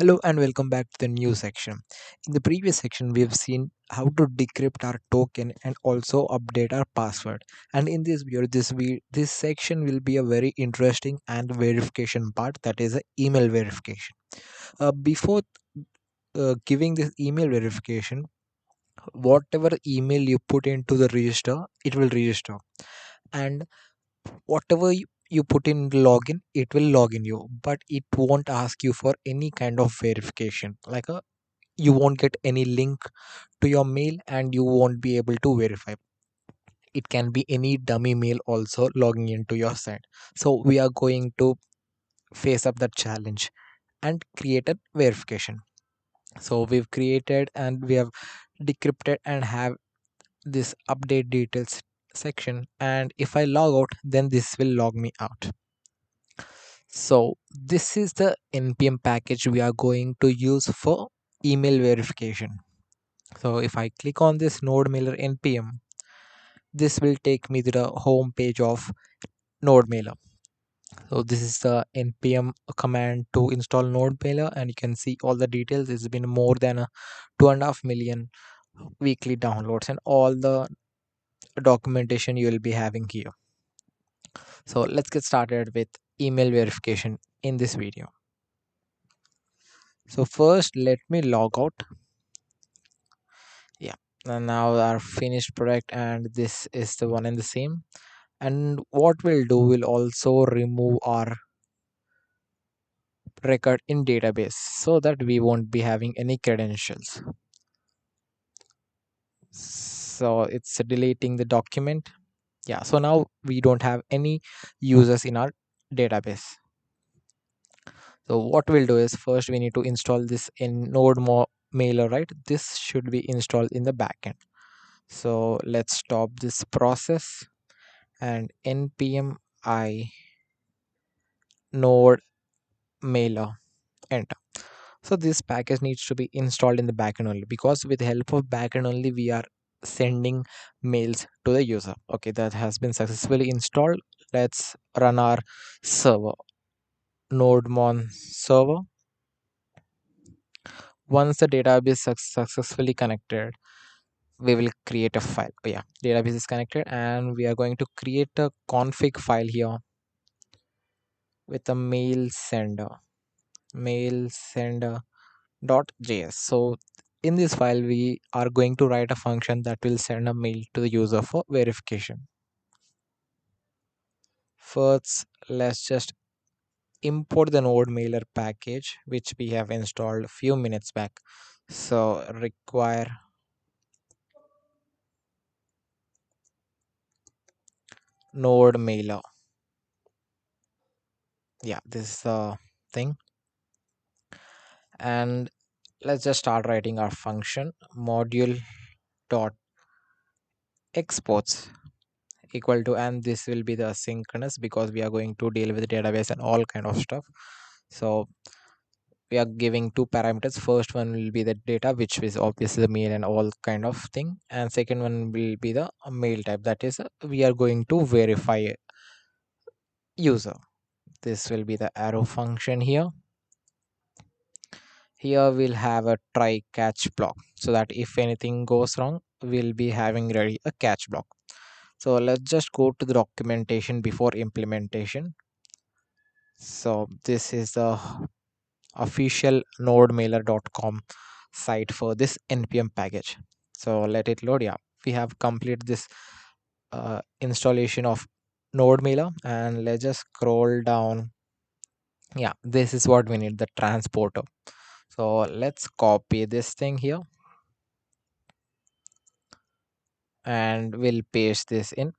Hello and welcome back to the new section. In the previous section, we have seen how to decrypt our token and also update our password. And in this video, this section will be a very interesting and verification part, that is a email verification. Before giving this email verification, whatever email you put into the register, it will register, and whatever you put in login, it will log in you, but it won't ask you for any kind of verification, like a you won't get any link to your mail and you won't be able to verify. It can be any dummy mail also logging into your site. So we are going to face up that challenge and create a verification. So we've created and we have decrypted and have this update details section, and if I log out, then this will log me out. So this is the npm package we are going to use for email verification. So if I click on this NodeMailer npm, this will take me to the home page of NodeMailer. So this is the npm command to install NodeMailer, and you can see all the details. It's been more than 2.5 million weekly downloads and all the documentation you will be having here. So let's get started with email verification in this video. So first, let me log out. Yeah, and now our finished product, and this is the one and the same. And what we'll do, will also remove our record in database so that we won't be having any credentials. So it's deleting the document. Yeah, so now we don't have any users in our database. So what we'll do is, first we need to install this in mailer, right? This should be installed in the backend. So let's stop this process and npm I node mailer, enter. So this package needs to be installed in the backend only, because with the help of backend only we are sending mails to the user. Okay, that has been successfully installed. Let's run our server, nodemon server. Once the database successfully connected, we will create a file. Oh, yeah, database is connected, and we are going to create a config file here with a mail sender.js. So in this file, we are going to write a function that will send a mail to the user for verification. First, let's just import the NodeMailer package, which we have installed a few minutes back. So require NodeMailer. Yeah, this is the thing. And let's just start writing our function, module dot exports equal to, and this will be the asynchronous because we are going to deal with database and all kind of stuff. So we are giving two parameters. First one will be the data, which is obviously the mail and all kind of thing, and second one will be the mail type, that is we are going to verify user. This will be the arrow function here. Here we'll have a try catch block, so that if anything goes wrong, we'll be having ready a catch block. So let's just go to the documentation before implementation. So this is the official nodemailer.com site for this npm package. So let it load. Yeah, we have completed this installation of nodemailer, and let's just scroll down. Yeah, this is what we need, the transporter. So let's copy this thing here, and we'll paste this in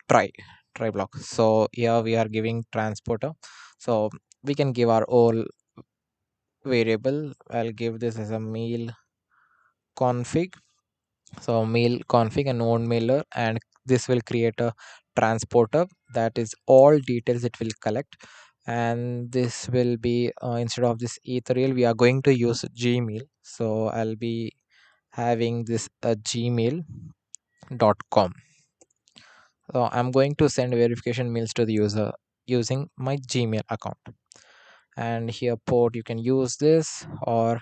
try try block. So here we are giving transporter, so we can give our all variable. I'll give this as a mail config. So mail config and node mailer, and this will create a transporter, that is all details it will collect. And this will be instead of this ethereal, we are going to use gmail. So I'll be having this gmail.com. So I'm going to send verification mails to the user using my Gmail account. and here port you can use this, or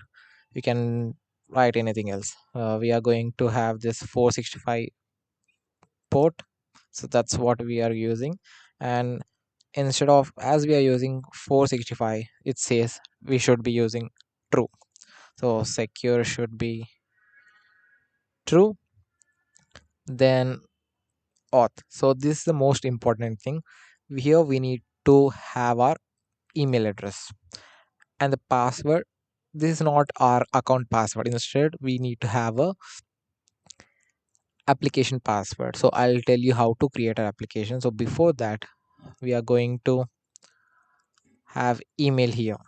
you can write anything else. We are going to have this 465 port, so that's what we are using. And instead of, as we are using 465, it says we should be using true, so secure should be true. Then auth, so this is the most important thing. Here we need to have our email address and the password. This is not our account password, instead we need to have a application password. So I'll tell you how to create an application. So before that, we are going to have email here.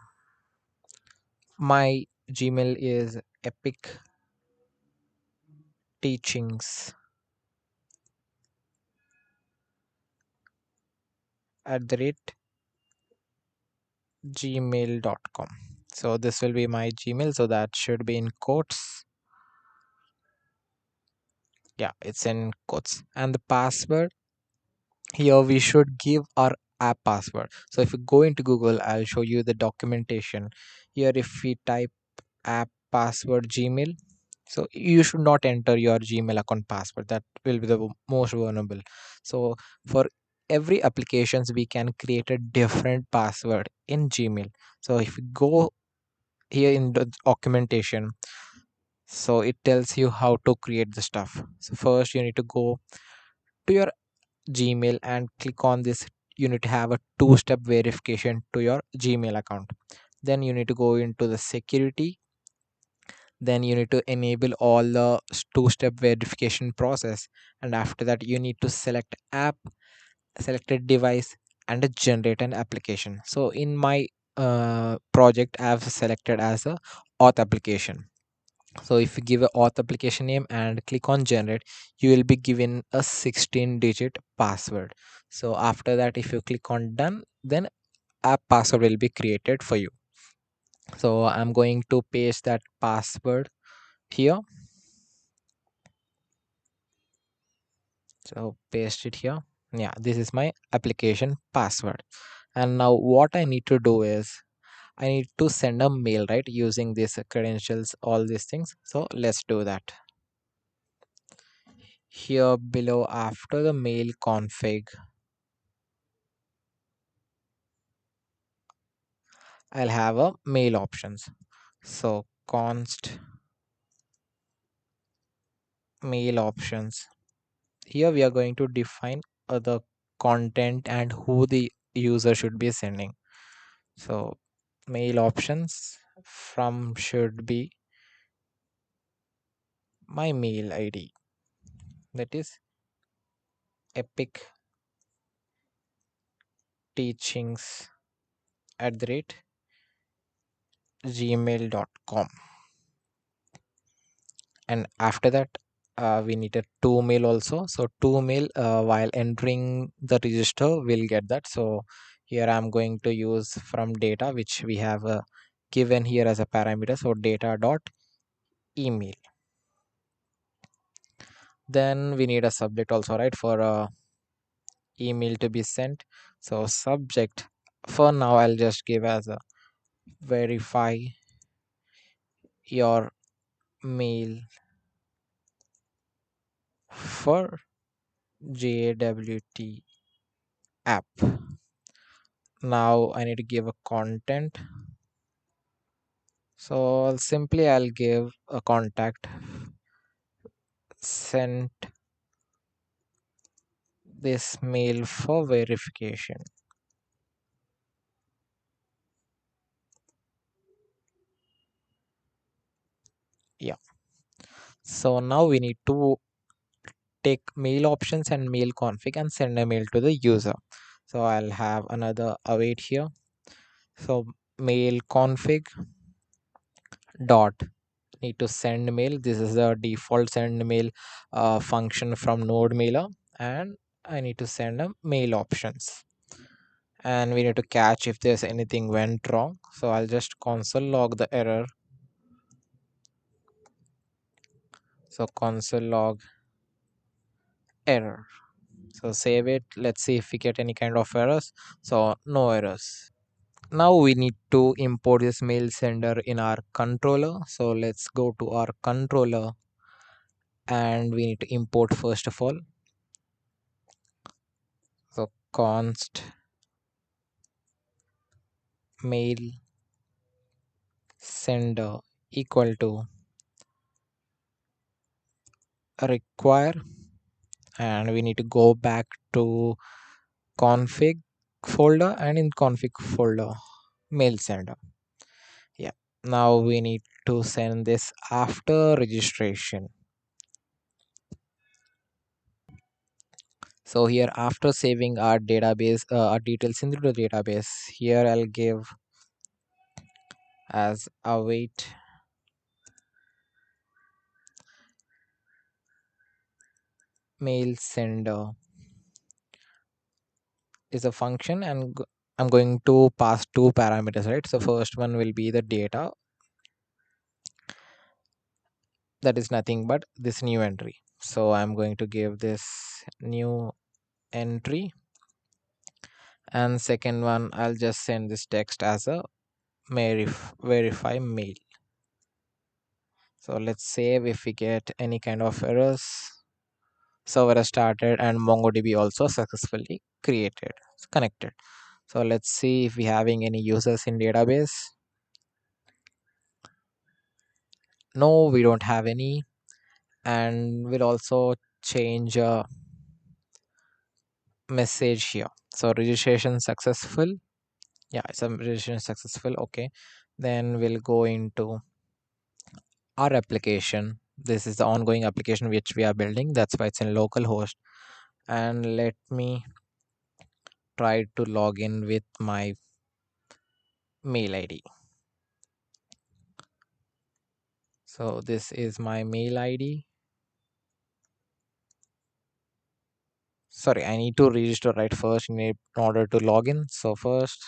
My Gmail is epic teachings at the rate gmail.com. So this will be my Gmail, so that should be in quotes. Yeah, it's in quotes. And the password, here we should give our app password. So if you go into Google, I'll show you the documentation. Here if we type app password Gmail, so you should not enter your Gmail account password, that will be the most vulnerable. So for every applications we can create a different password in Gmail. So if you go here in the documentation, so it tells you how to create the stuff. So first you need to go to your Gmail and click on this. You need to have a two-step verification to your Gmail account. Then you need to go into the security. Then you need to enable all the two-step verification process. And after that, you need to select app, select a device, and generate an application. So in my project, I have selected as a auth application. So if you give a auth application name and click on generate, you will be given a 16 digit password. So after that, if you click on done, then app password will be created for you. So I'm going to paste that password here. So paste it here. Yeah, this is my application password. And now what I need to do is I need to send a mail, right, using these credentials, all these things. So let's do that. Here below, after the mail config, I'll have a mail options. So const mail options. Here we are going to define the content and who the user should be sending. So mail options from should be my mail ID, that is epic teachings at the rate gmail.com. And after that, we need a to mail also. So to mail, while entering the register we'll get that. So here I'm going to use from data, which we have given here as a parameter. So data dot email. Then we need a subject also, right, for email to be sent. So subject, for now I'll just give as a verify your mail for JWT app. Now I need to give a content. So simply I'll give a contact sent this mail for verification. Yeah. So now we need to take mail options and mail config and send a mail to the user. So I'll have another await here. So mail config dot need to send mail. This is the default send mail function from node mailer, and I need to send a mail options, and we need to catch if there's anything went wrong. So I'll just console log the error. So console log error. So save it. Let's see if we get any kind of errors. So no errors. Now we need to import this mail sender in our controller. So let's go to our controller and we need to import first of all. So const mail sender equal to require, and we need to go back to config folder, and in config folder mail sender. Yeah, now we need to send this after registration. So here, after saving our database, our details into the database, here I'll give as await mail sender is a function, and I'm going to pass two parameters, right? So first one will be the data, that is nothing but this new entry. So I'm going to give this new entry, and second one I'll just send this text as a verify mail. So let's save. If we get any kind of errors, server has started and MongoDB also successfully connected. So let's see if we having any users in database. No, we don't have any. And we'll also change a message here. So registration successful. Yeah, it's a registration successful. Okay, then we'll go into our application. This is the ongoing application which we are building, that's why it's in localhost. And let me try to log in with my mail ID. So this is my mail ID. Sorry, I need to register right first in order to log in. So first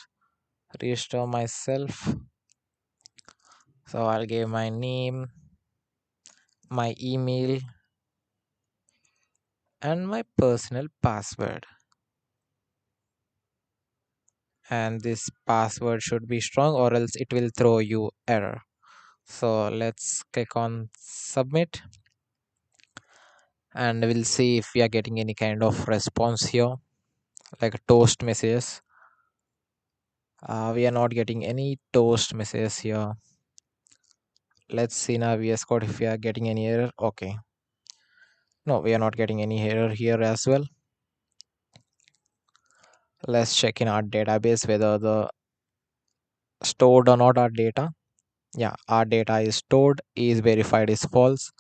register myself. So I'll give my name, my email, and my personal password. And this password should be strong or else it will throw you error. So let's click on submit, and we'll see if we are getting any kind of response here, like a toast messages. We are not getting any toast messages here. Let's see now VS Code if we are getting any error. Okay, no, we are not getting any error here as well. Let's check in our database whether the stored or not our data. Yeah, our data is stored, is verified, is false.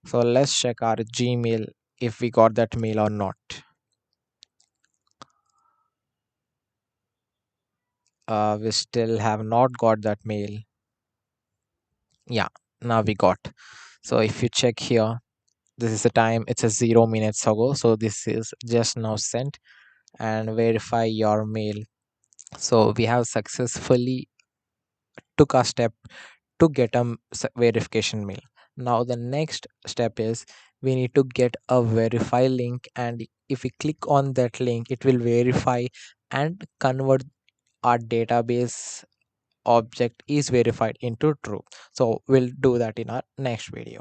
So let's check our Gmail if we got that mail or not. We still have not got that mail. Yeah, now we got. So if you check here, this is the time, it's a 0 minutes ago, so this is just now sent. And verify your mail. So we have successfully took a step to get a verification mail. Now the next step is we need to get a verify link, and if we click on that link it will verify and convert our database object is verified into true. So we'll do that in our next video.